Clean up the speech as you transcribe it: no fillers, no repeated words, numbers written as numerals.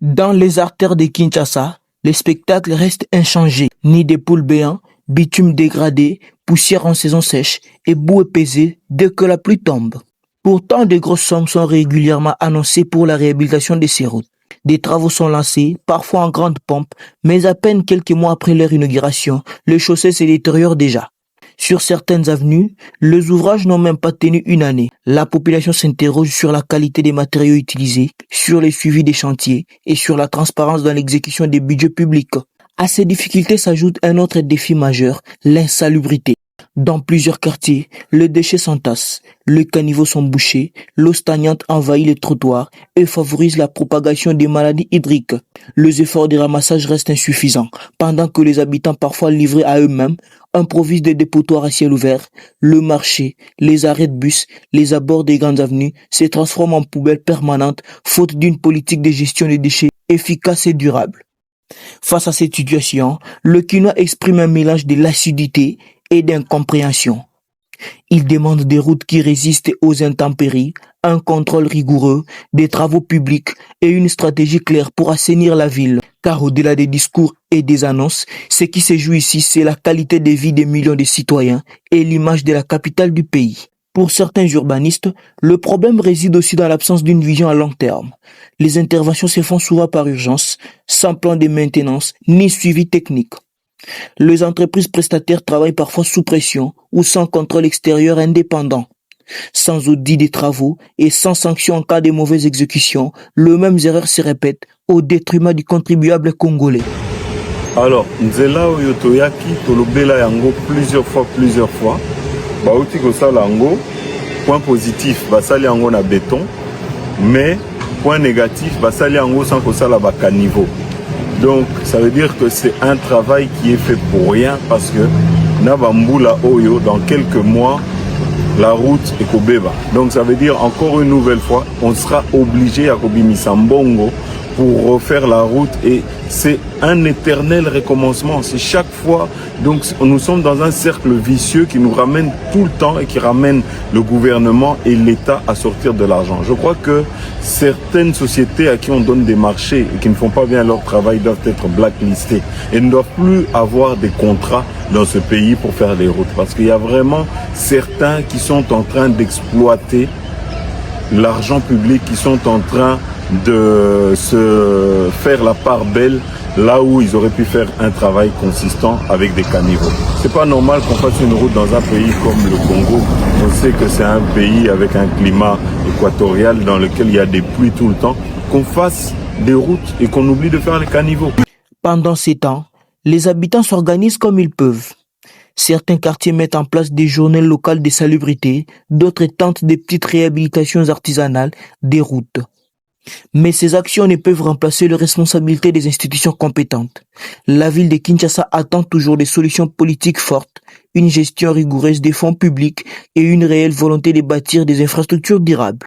Dans les artères de Kinshasa, les spectacles restent inchangés. Nids de poules béants, bitume dégradé, poussière en saison sèche et boue épaisée dès que la pluie tombe. Pourtant, de grosses sommes sont régulièrement annoncées pour la réhabilitation de ces routes. Des travaux sont lancés, parfois en grande pompe, mais à peine quelques mois après leur inauguration, le chaussée se détériore déjà. Sur certaines avenues, les ouvrages n'ont même pas tenu une année. La population s'interroge sur la qualité des matériaux utilisés, sur le suivi des chantiers et sur la transparence dans l'exécution des budgets publics. À ces difficultés s'ajoute un autre défi majeur, l'insalubrité. Dans plusieurs quartiers, les déchets s'entassent, les caniveaux sont bouchés, l'eau stagnante envahit les trottoirs et favorise la propagation des maladies hydriques. Les efforts de ramassage restent insuffisants, pendant que les habitants, parfois livrés à eux-mêmes, improvisent des dépotoirs à ciel ouvert. Le marché, les arrêts de bus, les abords des grandes avenues se transforment en poubelles permanentes, faute d'une politique de gestion des déchets efficace et durable. Face à cette situation, le Kinois exprime un mélange de lassitude et d'incompréhension. Il demande des routes qui résistent aux intempéries, un contrôle rigoureux, des travaux publics et une stratégie claire pour assainir la ville. Car au-delà des discours et des annonces, ce qui se joue ici, c'est la qualité de vie des millions de citoyens et l'image de la capitale du pays. Pour certains urbanistes, le problème réside aussi dans l'absence d'une vision à long terme. Les interventions se font souvent par urgence, sans plan de maintenance ni suivi technique. Les entreprises prestataires travaillent parfois sous pression ou sans contrôle extérieur indépendant. Sans audit des travaux et sans sanction en cas de mauvaise exécution, les mêmes erreurs se répètent au détriment du contribuable congolais. Alors, nzela oyo toyaki tolobela yango plusieurs fois. Bauti kosala yango, point positif, basali yango na béton, mais point négatif, basali yango sans kosala bakaniveau. Donc, ça veut dire que c'est un travail qui est fait pour rien parce que Nabambula Oyo, dans quelques mois, la route est Kobeba. Donc, ça veut dire encore une nouvelle fois, on sera obligé à Kobimisambongo pour refaire la route et c'est un éternel recommencement. C'est chaque fois, donc nous sommes dans un cercle vicieux qui nous ramène tout le temps et qui ramène le gouvernement et l'État à sortir de l'argent. Je crois que certaines sociétés à qui on donne des marchés et qui ne font pas bien leur travail doivent être blacklistées et ne doivent plus avoir des contrats dans ce pays pour faire des routes. Parce qu'il y a vraiment certains qui sont en train d'exploiter l'argent public, qui sont en train de se faire la part belle là où ils auraient pu faire un travail consistant avec des caniveaux. C'est pas normal qu'on fasse une route dans un pays comme le Congo. On sait que c'est un pays avec un climat équatorial dans lequel il y a des pluies tout le temps, qu'on fasse des routes et qu'on oublie de faire les caniveaux. Pendant ces temps, les habitants s'organisent comme ils peuvent. Certains quartiers mettent en place des journées locales de salubrité, d'autres tentent des petites réhabilitations artisanales des routes. Mais ces actions ne peuvent remplacer les responsabilités des institutions compétentes. La ville de Kinshasa attend toujours des solutions politiques fortes, une gestion rigoureuse des fonds publics et une réelle volonté de bâtir des infrastructures durables.